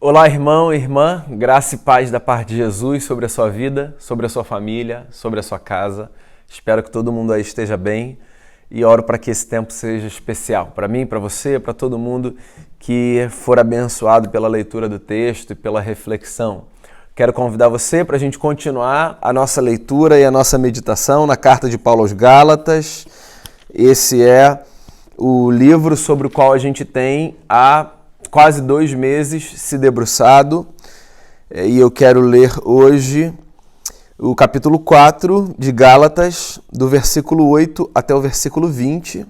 Olá, irmão e irmã, graça e paz da parte de Jesus sobre a sua vida, sobre a sua família, sobre a sua casa. Espero que todo mundo aí esteja bem e oro para que esse tempo seja especial para mim, para você, para todo mundo que for abençoado pela leitura do texto e pela reflexão. Quero convidar você para a gente continuar a nossa leitura e a nossa meditação na carta de Paulo aos Gálatas. Esse é o livro sobre o qual a gente tem há quase 2 meses se debruçado, e eu quero ler hoje o capítulo 4 de Gálatas, do versículo 8 até o versículo 20,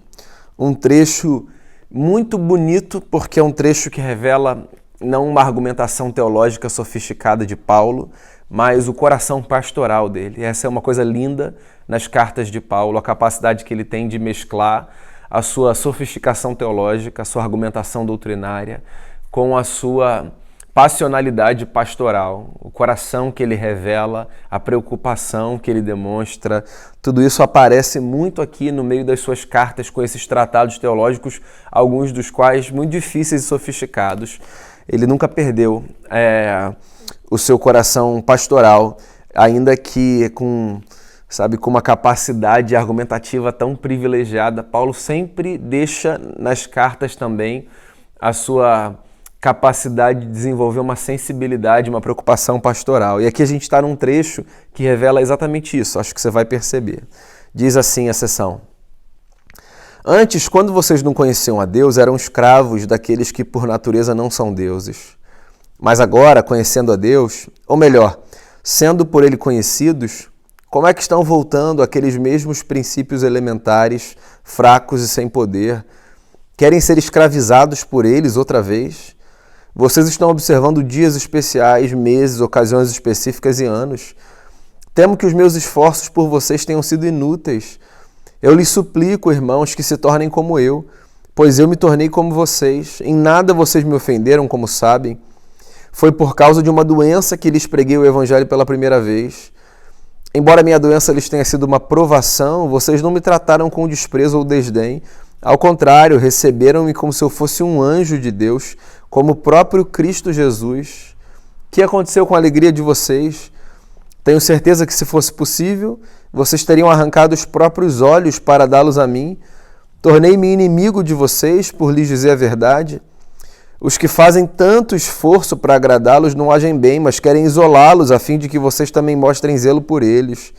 um trecho muito bonito, porque é um trecho que revela não uma argumentação teológica sofisticada de Paulo, mas o coração pastoral dele. Essa é uma coisa linda nas cartas de Paulo, a capacidade que ele tem de mesclar a sua sofisticação teológica, a sua argumentação doutrinária, com a sua passionalidade pastoral, o coração que ele revela, a preocupação que ele demonstra. Tudo isso aparece muito aqui no meio das suas cartas com esses tratados teológicos, alguns dos quais muito difíceis e sofisticados. Ele nunca perdeu o seu coração pastoral, ainda que com uma capacidade argumentativa tão privilegiada. Paulo sempre deixa nas cartas também a sua capacidade de desenvolver uma sensibilidade, uma preocupação pastoral. E aqui a gente está num trecho que revela exatamente isso, acho que você vai perceber. Diz assim a seção: Antes, quando vocês não conheciam a Deus, eram escravos daqueles que por natureza não são deuses. Mas agora, conhecendo a Deus, ou melhor, sendo por Ele conhecidos, como é que estão voltando àqueles mesmos princípios elementares, fracos e sem poder? Querem ser escravizados por eles outra vez? Vocês estão observando dias especiais, meses, ocasiões específicas e anos. Temo que os meus esforços por vocês tenham sido inúteis. Eu lhes suplico, irmãos, que se tornem como eu, pois eu me tornei como vocês. Em nada vocês me ofenderam, como sabem. Foi por causa de uma doença que lhes preguei o evangelho pela primeira vez. Embora minha doença lhes tenha sido uma provação, vocês não me trataram com desprezo ou desdém. Ao contrário, receberam-me como se eu fosse um anjo de Deus, como o próprio Cristo Jesus. O que aconteceu com a alegria de vocês? Tenho certeza que, se fosse possível, vocês teriam arrancado os próprios olhos para dá-los a mim. Tornei-me inimigo de vocês por lhes dizer a verdade. Os que fazem tanto esforço para agradá-los não agem bem, mas querem isolá-los a fim de que vocês também mostrem zelo por eles.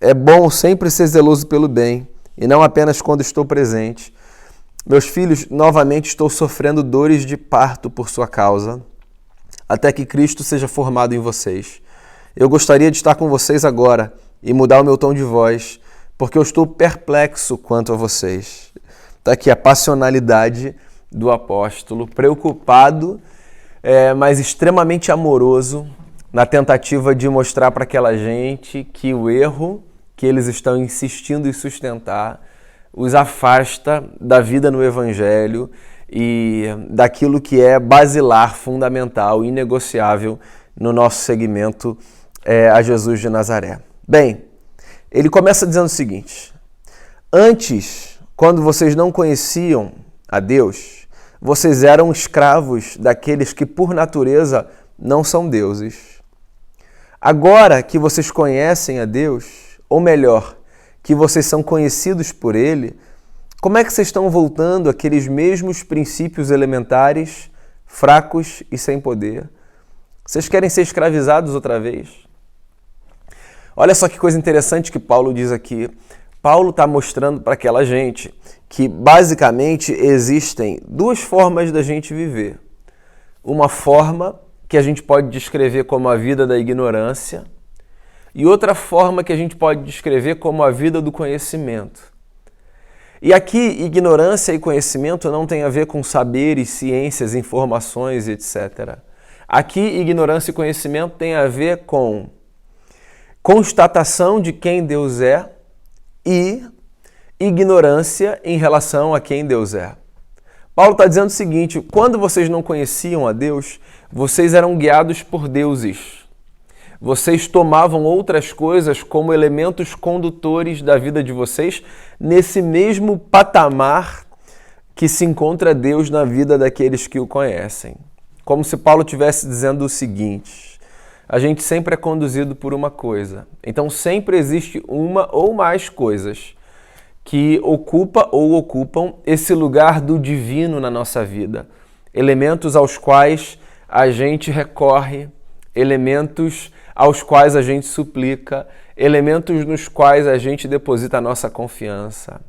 É bom sempre ser zeloso pelo bem, e não apenas quando estou presente. Meus filhos, novamente estou sofrendo dores de parto por sua causa, até que Cristo seja formado em vocês. Eu gostaria de estar com vocês agora e mudar o meu tom de voz, porque eu estou perplexo quanto a vocês. Está aqui a passionalidade do apóstolo, preocupado, mas extremamente amoroso, na tentativa de mostrar para aquela gente que o erro que eles estão insistindo em sustentar os afasta da vida no Evangelho e daquilo que é basilar, fundamental, inegociável no nosso segmento a Jesus de Nazaré. Bem, ele começa dizendo o seguinte: antes, quando vocês não conheciam a Deus, vocês eram escravos daqueles que por natureza não são deuses. Agora que vocês conhecem a Deus, ou melhor, que vocês são conhecidos por Ele, como é que vocês estão voltando àqueles mesmos princípios elementares, fracos e sem poder? Vocês querem ser escravizados outra vez? Olha só que coisa interessante que Paulo diz aqui. Paulo está mostrando para aquela gente que, basicamente, existem 2 formas da gente viver. Uma forma que a gente pode descrever como a vida da ignorância e outra forma que a gente pode descrever como a vida do conhecimento. E aqui, ignorância e conhecimento não tem a ver com saberes, ciências, informações, etc. Aqui, ignorância e conhecimento tem a ver com constatação de quem Deus é e ignorância em relação a quem Deus é. Paulo está dizendo o seguinte: quando vocês não conheciam a Deus, vocês eram guiados por deuses. Vocês tomavam outras coisas como elementos condutores da vida de vocês nesse mesmo patamar que se encontra Deus na vida daqueles que o conhecem. como se Paulo estivesse dizendo o seguinte: a gente sempre é conduzido por uma coisa. Então sempre existe uma ou mais coisas que ocupam esse lugar do divino na nossa vida. Elementos aos quais a gente recorre, elementos aos quais a gente suplica, elementos nos quais a gente deposita a nossa confiança.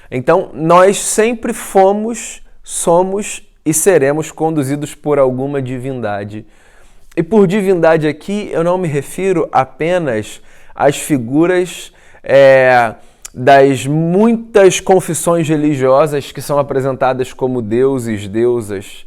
Então, nós sempre fomos, somos e seremos conduzidos por alguma divindade. E por divindade aqui, eu não me refiro apenas às figuras das muitas confissões religiosas que são apresentadas como deuses, deusas.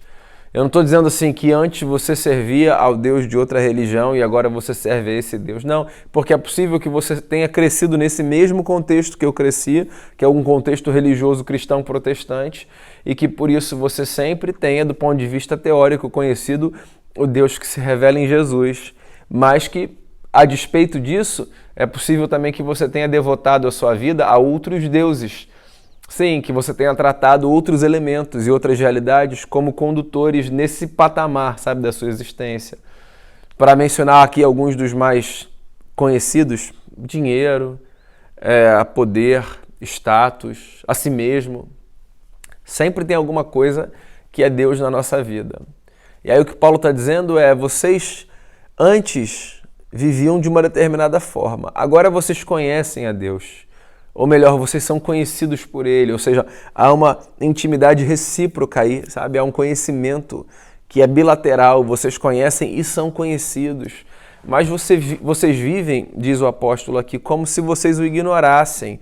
Eu não estou dizendo assim que antes você servia ao Deus de outra religião e agora você serve a esse Deus. Não, porque é possível que você tenha crescido nesse mesmo contexto que eu cresci, que é um contexto religioso cristão protestante, e que por isso você sempre tenha, do ponto de vista teórico, conhecido o Deus que se revela em Jesus, mas que, a despeito disso, é possível também que você tenha devotado a sua vida a outros deuses. Sim, que você tenha tratado outros elementos e outras realidades como condutores nesse patamar, sabe, da sua existência. Para mencionar aqui alguns dos mais conhecidos: dinheiro, poder, status, a si mesmo. Sempre tem alguma coisa que é Deus na nossa vida. E aí o que Paulo está dizendo é: vocês antes viviam de uma determinada forma, agora vocês conhecem a Deus. Ou melhor, vocês são conhecidos por Ele, ou seja, há uma intimidade recíproca aí, sabe? Há um conhecimento que é bilateral, vocês conhecem e são conhecidos. Mas vocês vivem, diz o apóstolo aqui, como se vocês o ignorassem.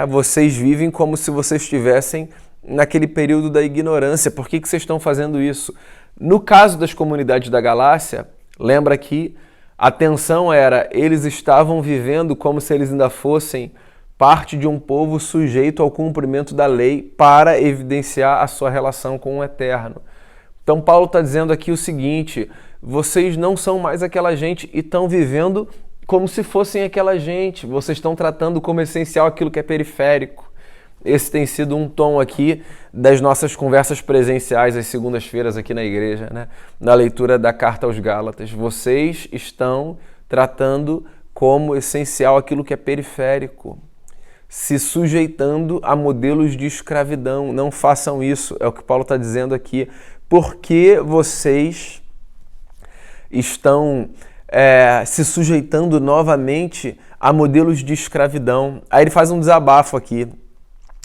Vocês vivem como se vocês estivessem naquele período da ignorância. Por que vocês estão fazendo isso? No caso das comunidades da Galácia, lembra que a tensão era: eles estavam vivendo como se eles ainda fossem parte de um povo sujeito ao cumprimento da lei para evidenciar a sua relação com o Eterno. Então Paulo está dizendo aqui o seguinte: vocês não são mais aquela gente e estão vivendo como se fossem aquela gente. Vocês estão tratando como essencial aquilo que é periférico. Esse tem sido um tom aqui das nossas conversas presenciais às segundas-feiras aqui na igreja, né? Na leitura da carta aos Gálatas. Vocês estão tratando como essencial aquilo que é periférico, se sujeitando a modelos de escravidão. Não façam isso, é o que Paulo está dizendo aqui. Porque vocês estão se sujeitando novamente a modelos de escravidão. Aí ele faz um desabafo aqui.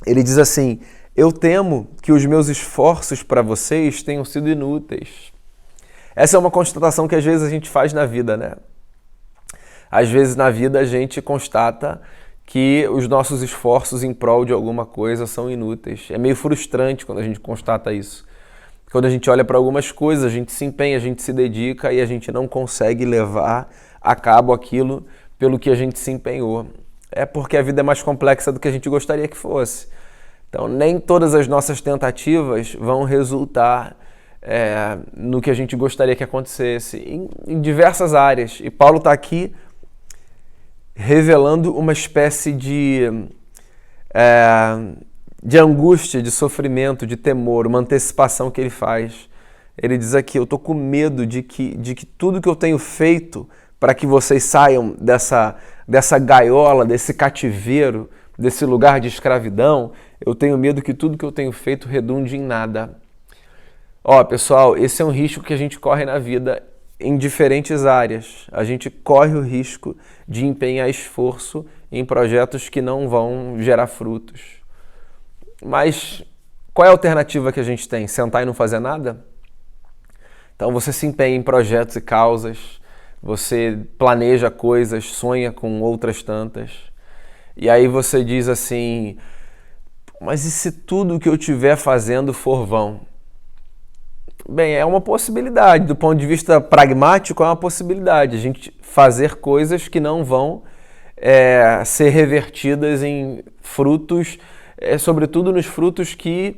Ele diz assim: eu temo que os meus esforços para vocês tenham sido inúteis. Essa é uma constatação que às vezes a gente faz na vida, né? Às vezes na vida a gente constata que os nossos esforços em prol de alguma coisa são inúteis. É meio frustrante quando a gente constata isso. Quando a gente olha para algumas coisas, a gente se empenha, a gente se dedica e a gente não consegue levar a cabo aquilo pelo que a gente se empenhou. É porque a vida é mais complexa do que a gente gostaria que fosse. Então, nem todas as nossas tentativas vão resultar no que a gente gostaria que acontecesse, em diversas áreas. E Paulo está aqui revelando uma espécie de angústia, de sofrimento, de temor, uma antecipação que ele faz. Ele diz aqui: eu estou com medo de que tudo que eu tenho feito para que vocês saiam dessa gaiola, desse cativeiro, desse lugar de escravidão, eu tenho medo que tudo que eu tenho feito redunde em nada. Pessoal, esse é um risco que a gente corre na vida em diferentes áreas. A gente corre o risco de empenhar esforço em projetos que não vão gerar frutos. Mas qual é a alternativa que a gente tem? Sentar e não fazer nada? Então você se empenha em projetos e causas, você planeja coisas, sonha com outras tantas, e aí você diz assim: mas e se tudo que eu estiver fazendo for vão? Bem, é uma possibilidade, do ponto de vista pragmático é uma possibilidade, a gente fazer coisas que não vão ser revertidas em frutos, sobretudo nos frutos que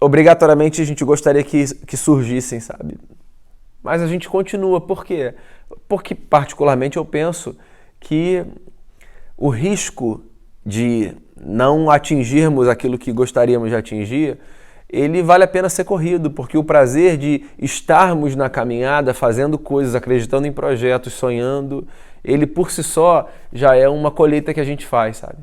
obrigatoriamente a gente gostaria que surgissem, sabe? Mas a gente continua, por quê? Porque particularmente eu penso que o risco de não atingirmos aquilo que gostaríamos de atingir, ele vale a pena ser corrido, porque o prazer de estarmos na caminhada, fazendo coisas, acreditando em projetos, sonhando, ele por si só já é uma colheita que a gente faz, sabe?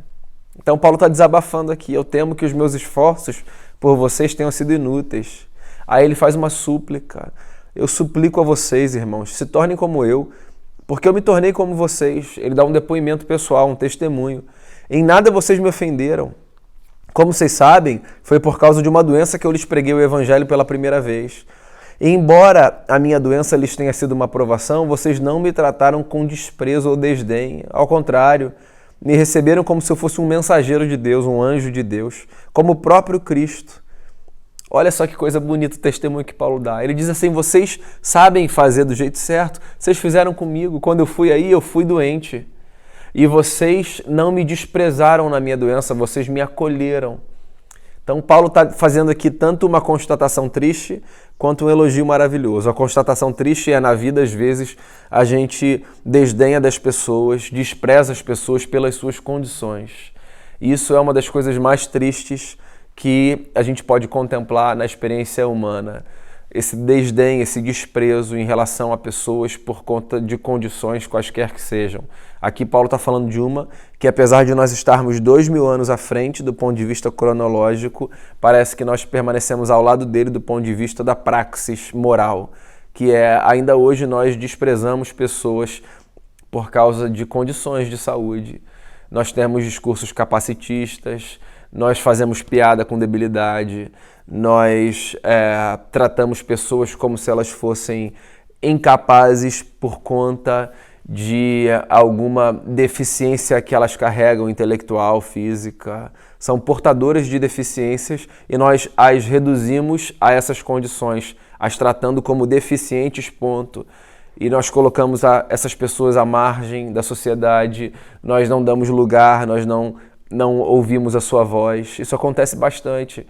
Então Paulo está desabafando aqui: eu temo que os meus esforços por vocês tenham sido inúteis. Aí ele faz uma súplica: eu suplico a vocês, irmãos, se tornem como eu, porque eu me tornei como vocês. Ele dá um depoimento pessoal, um testemunho. Em nada vocês me ofenderam. Como vocês sabem, foi por causa de uma doença que eu lhes preguei o evangelho pela primeira vez. E embora a minha doença lhes tenha sido uma provação, vocês não me trataram com desprezo ou desdém. Ao contrário, me receberam como se eu fosse um mensageiro de Deus, um anjo de Deus, como o próprio Cristo. Olha só que coisa bonita o testemunho que Paulo dá. Ele diz assim: vocês sabem fazer do jeito certo, vocês fizeram comigo. Quando eu fui aí, eu fui doente. E vocês não me desprezaram na minha doença, vocês me acolheram. Então Paulo está fazendo aqui tanto uma constatação triste quanto um elogio maravilhoso. A constatação triste é: na vida, às vezes, a gente desdenha das pessoas, despreza as pessoas pelas suas condições. E isso é uma das coisas mais tristes que a gente pode contemplar na experiência humana. Esse desdém, esse desprezo em relação a pessoas por conta de condições quaisquer que sejam. Aqui Paulo está falando de uma que, apesar de nós estarmos 2000 anos à frente do ponto de vista cronológico, parece que nós permanecemos ao lado dele do ponto de vista da praxis moral, que é, ainda hoje nós desprezamos pessoas por causa de condições de saúde. Nós temos discursos capacitistas, nós fazemos piada com debilidade, nós tratamos pessoas como se elas fossem incapazes por conta de alguma deficiência que elas carregam, intelectual, física. São portadoras de deficiências e nós as reduzimos a essas condições, as tratando como deficientes, ponto. E nós colocamos essas pessoas à margem da sociedade, nós não damos lugar, nós não ouvimos a sua voz. Isso acontece bastante.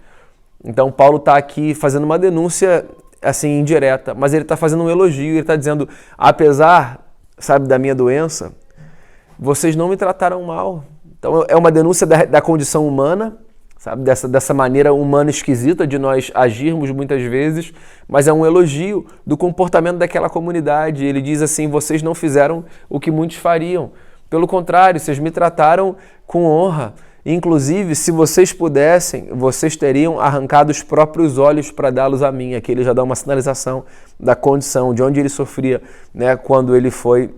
Então Paulo está aqui fazendo uma denúncia assim indireta, mas ele está fazendo um elogio, ele está dizendo: apesar, sabe, da minha doença, vocês não me trataram mal. Então é uma denúncia da condição humana, sabe, dessa maneira humana esquisita de nós agirmos muitas vezes, mas é um elogio do comportamento daquela comunidade. Ele diz assim: vocês não fizeram o que muitos fariam. Pelo contrário, vocês me trataram com honra. Inclusive, se vocês pudessem, vocês teriam arrancado os próprios olhos para dá-los a mim. Aqui ele já dá uma sinalização da condição, de onde ele sofria, né, quando ele foi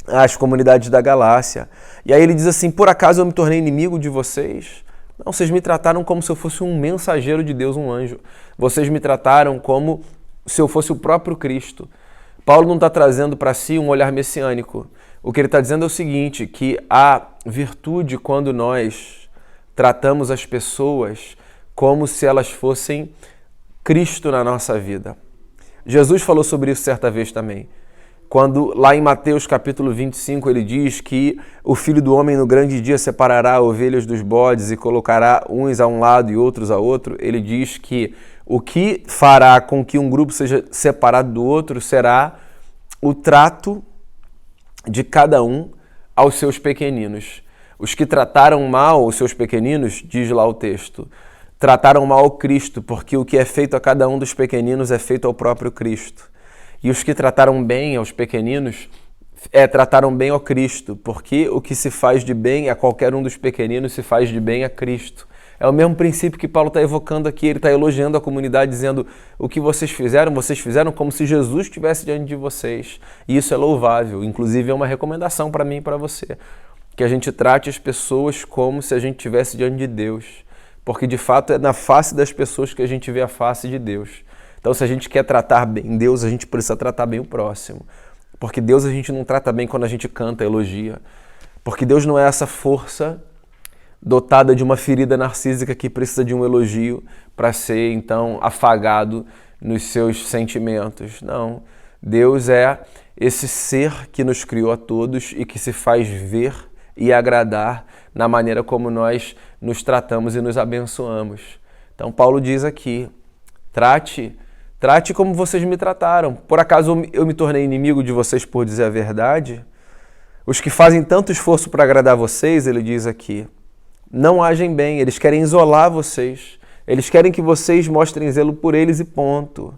às comunidades da Galácia. E aí ele diz assim: por acaso eu me tornei inimigo de vocês? Não, vocês me trataram como se eu fosse um mensageiro de Deus, um anjo. Vocês me trataram como se eu fosse o próprio Cristo. Paulo não está trazendo para si um olhar messiânico. O que ele está dizendo é o seguinte, que a virtude, quando nós tratamos as pessoas como se elas fossem Cristo na nossa vida. Jesus falou sobre isso certa vez também. Quando lá em Mateus capítulo 25 ele diz que o Filho do Homem no grande dia separará ovelhas dos bodes e colocará uns a um lado e outros a outro, ele diz que o que fará com que um grupo seja separado do outro será o trato de cada um aos seus pequeninos. Os que trataram mal os seus pequeninos, diz lá o texto, trataram mal o Cristo, porque o que é feito a cada um dos pequeninos é feito ao próprio Cristo. E os que trataram bem aos pequeninos, trataram bem ao Cristo, porque o que se faz de bem a qualquer um dos pequeninos se faz de bem a Cristo. É o mesmo princípio que Paulo está evocando aqui, ele está elogiando a comunidade, dizendo: o que vocês fizeram como se Jesus estivesse diante de vocês. E isso é louvável, inclusive é uma recomendação para mim e para você, que a gente trate as pessoas como se a gente estivesse diante de Deus, porque de fato é na face das pessoas que a gente vê a face de Deus. Então, se a gente quer tratar bem Deus, a gente precisa tratar bem o próximo, porque Deus a gente não trata bem quando a gente canta, elogia, porque Deus não é essa força dotada de uma ferida narcísica que precisa de um elogio para ser, então, afagado nos seus sentimentos. Não. Deus é esse ser que nos criou a todos e que se faz ver e agradar na maneira como nós nos tratamos e nos abençoamos. Então, Paulo diz aqui: trate como vocês me trataram. Por acaso eu me tornei inimigo de vocês por dizer a verdade? Os que fazem tanto esforço para agradar vocês, ele diz aqui, não agem bem, eles querem isolar vocês, Eles querem que vocês mostrem zelo por eles e ponto.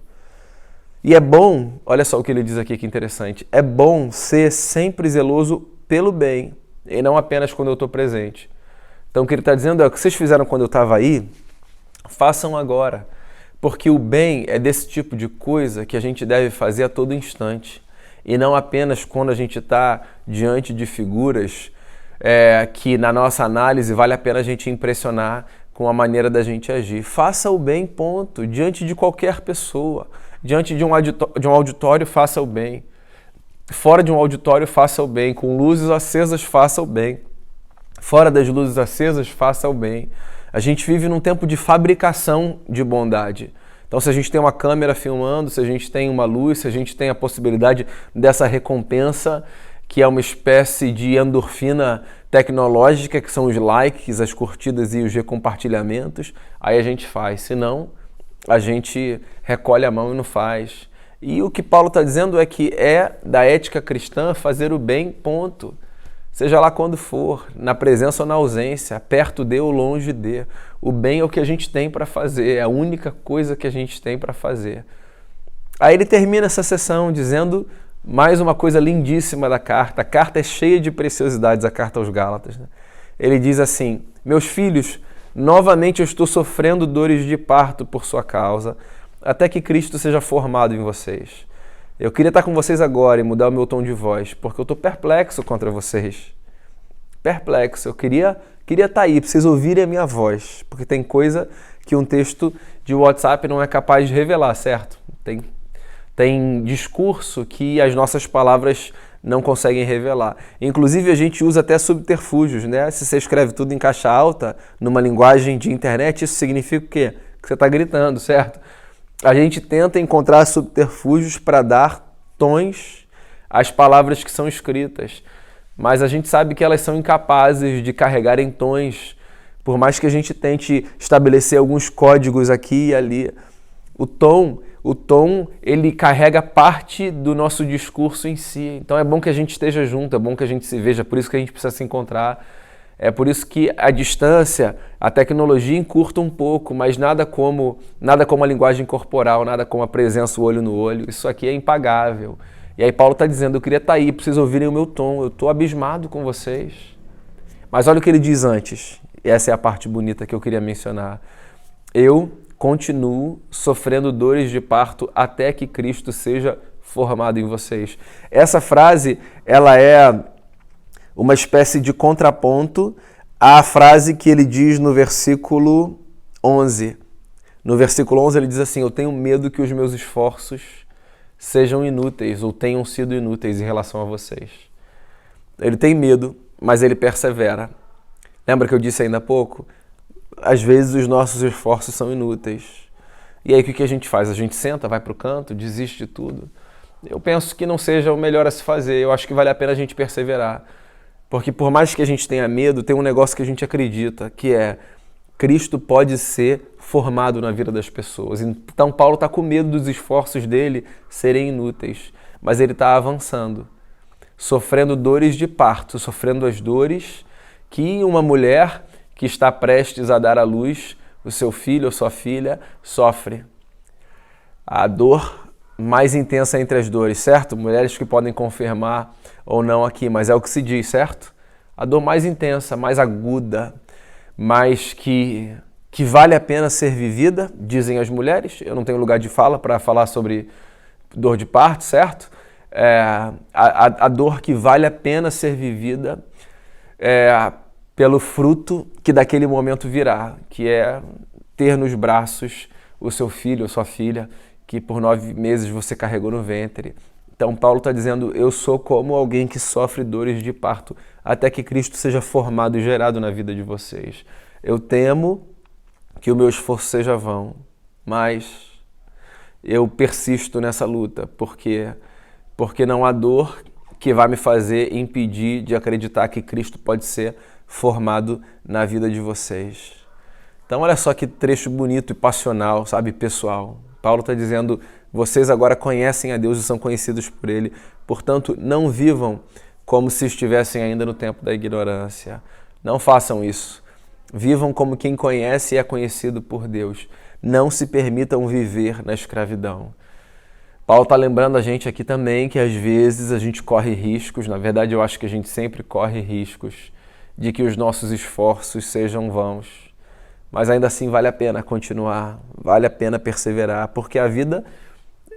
E é bom, olha só o que ele diz aqui, que interessante, é bom ser sempre zeloso pelo bem, e não apenas quando eu estou presente. Então o que ele está dizendo é, o que vocês fizeram quando eu estava aí, façam agora. Porque o bem é desse tipo de coisa que a gente deve fazer a todo instante. E não apenas quando a gente está diante de figuras que na nossa análise vale a pena a gente impressionar com a maneira da gente agir. Faça o bem, ponto. Diante de qualquer pessoa. Diante de um auditório, faça o bem. Fora de um auditório, faça o bem. Com luzes acesas, faça o bem. Fora das luzes acesas, faça o bem. A gente vive num tempo de fabricação de bondade. Então, se a gente tem uma câmera filmando, se a gente tem uma luz, se a gente tem a possibilidade dessa recompensa, que é uma espécie de endorfina tecnológica, que são os likes, as curtidas e os recompartilhamentos, aí a gente faz. Se não, a gente recolhe a mão e não faz. E o que Paulo está dizendo é que é da ética cristã fazer o bem, ponto. Seja lá quando for, na presença ou na ausência, perto de ou longe de. O bem é o que a gente tem para fazer, é a única coisa que a gente tem para fazer. Aí ele termina essa sessão dizendo mais uma coisa lindíssima da carta. A carta é cheia de preciosidades, a carta aos Gálatas, né? Ele diz assim, meus filhos, novamente eu estou sofrendo dores de parto por sua causa, até que Cristo seja formado em vocês. Eu queria estar com vocês agora e mudar o meu tom de voz, porque eu estou perplexo contra vocês. Perplexo. Eu queria estar aí, para vocês ouvirem a minha voz, porque tem coisa que um texto de WhatsApp não é capaz de revelar, certo? Tem discurso que as nossas palavras não conseguem revelar. Inclusive, a gente usa até subterfúgios, né? Se você escreve tudo em caixa alta, numa linguagem de internet, isso significa o quê? Que você está gritando, certo? A gente tenta encontrar subterfúgios para dar tons às palavras que são escritas, mas a gente sabe que elas são incapazes de carregar em tons, por mais que a gente tente estabelecer alguns códigos aqui e ali. O tom, ele carrega parte do nosso discurso em si. Então é bom que a gente esteja junto, é bom que a gente se veja, por isso que a gente precisa se encontrar. É por isso que a distância, a tecnologia encurta um pouco, mas nada como a linguagem corporal, nada como a presença olho no olho. Isso aqui é impagável. E aí Paulo está dizendo, eu queria estar aí para vocês ouvirem o meu tom, eu estou abismado com vocês. Mas olha o que ele diz antes, e essa é a parte bonita que eu queria mencionar. Eu continuo sofrendo dores de parto até que Cristo seja formado em vocês. Essa frase, ela é uma espécie de contraponto à frase que ele diz no versículo 11. No versículo 11 ele diz assim, eu tenho medo que os meus esforços sejam inúteis ou tenham sido inúteis em relação a vocês. Ele tem medo, mas ele persevera. Lembra que eu disse ainda há pouco? Às vezes os nossos esforços são inúteis. E aí o que a gente faz? A gente senta, vai para o canto, desiste de tudo? Eu penso que não seja o melhor a se fazer. Eu acho que vale a pena a gente perseverar. Porque por mais que a gente tenha medo, tem um negócio que a gente acredita, que é Cristo pode ser formado na vida das pessoas. Então Paulo está com medo dos esforços dele serem inúteis, mas ele está avançando, sofrendo dores de parto, sofrendo as dores que uma mulher que está prestes a dar à luz o seu filho ou sua filha sofre. A dor mais intensa entre as dores, certo? Mulheres que podem confirmar ou não aqui, mas é o que se diz, certo? A dor mais intensa, mais aguda, mas que vale a pena ser vivida, dizem as mulheres. Eu não tenho lugar de fala para falar sobre dor de parto, certo? A dor que vale a pena ser vivida pelo fruto que daquele momento virá, que é ter nos braços o seu filho ou sua filha, que por 9 meses você carregou no ventre. Então Paulo está dizendo, eu sou como alguém que sofre dores de parto, até que Cristo seja formado e gerado na vida de vocês. Eu temo que o meu esforço seja vão, mas eu persisto nessa luta, porque não há dor que vai me fazer impedir de acreditar que Cristo pode ser formado na vida de vocês. Então olha só que trecho bonito e passional, sabe, pessoal. Paulo está dizendo, vocês agora conhecem a Deus e são conhecidos por Ele, portanto não vivam como se estivessem ainda no tempo da ignorância. Não façam isso. Vivam como quem conhece e é conhecido por Deus. Não se permitam viver na escravidão. Paulo está lembrando a gente aqui também que às vezes a gente corre riscos, na verdade eu acho que a gente sempre corre riscos de que os nossos esforços sejam vãos. Mas ainda assim vale a pena continuar, vale a pena perseverar, porque a vida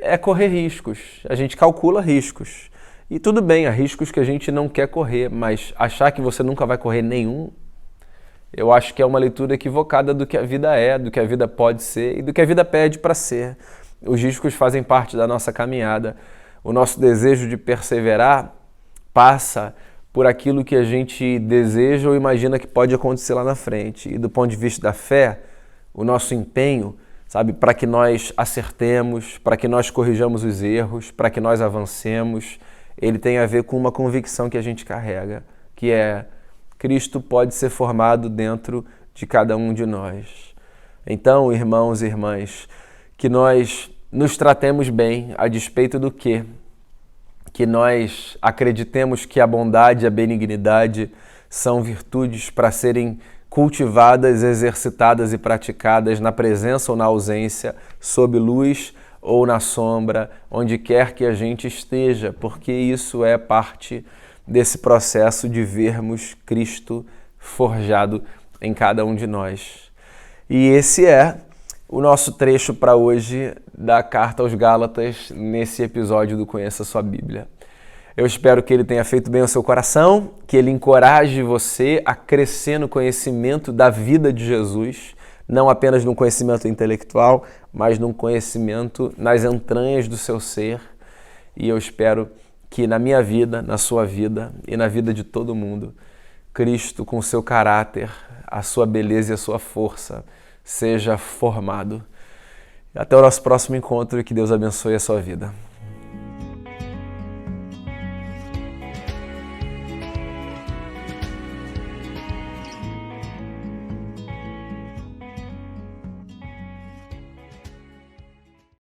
é correr riscos, a gente calcula riscos. E tudo bem, há riscos que a gente não quer correr, mas achar que você nunca vai correr nenhum, eu acho que é uma leitura equivocada do que a vida é, do que a vida pode ser e do que a vida pede para ser. Os riscos fazem parte da nossa caminhada. O nosso desejo de perseverar passa por aquilo que a gente deseja ou imagina que pode acontecer lá na frente. E do ponto de vista da fé, o nosso empenho, sabe, para que nós acertemos, para que nós corrijamos os erros, para que nós avancemos, ele tem a ver com uma convicção que a gente carrega, que é: Cristo pode ser formado dentro de cada um de nós. Então, irmãos e irmãs, que nós nos tratemos bem, a despeito do quê? Que nós acreditemos que a bondade e a benignidade são virtudes para serem cultivadas, exercitadas e praticadas na presença ou na ausência, sob luz ou na sombra, onde quer que a gente esteja, porque isso é parte desse processo de vermos Cristo forjado em cada um de nós. E esse é o nosso trecho para hoje da Carta aos Gálatas, nesse episódio do Conheça Sua Bíblia. Eu espero que ele tenha feito bem ao seu coração, que ele encoraje você a crescer no conhecimento da vida de Jesus, não apenas no conhecimento intelectual, mas no conhecimento nas entranhas do seu ser. E eu espero que na minha vida, na sua vida e na vida de todo mundo, Cristo, com o seu caráter, a sua beleza e a sua força, seja formado. Até o nosso próximo encontro e que Deus abençoe a sua vida.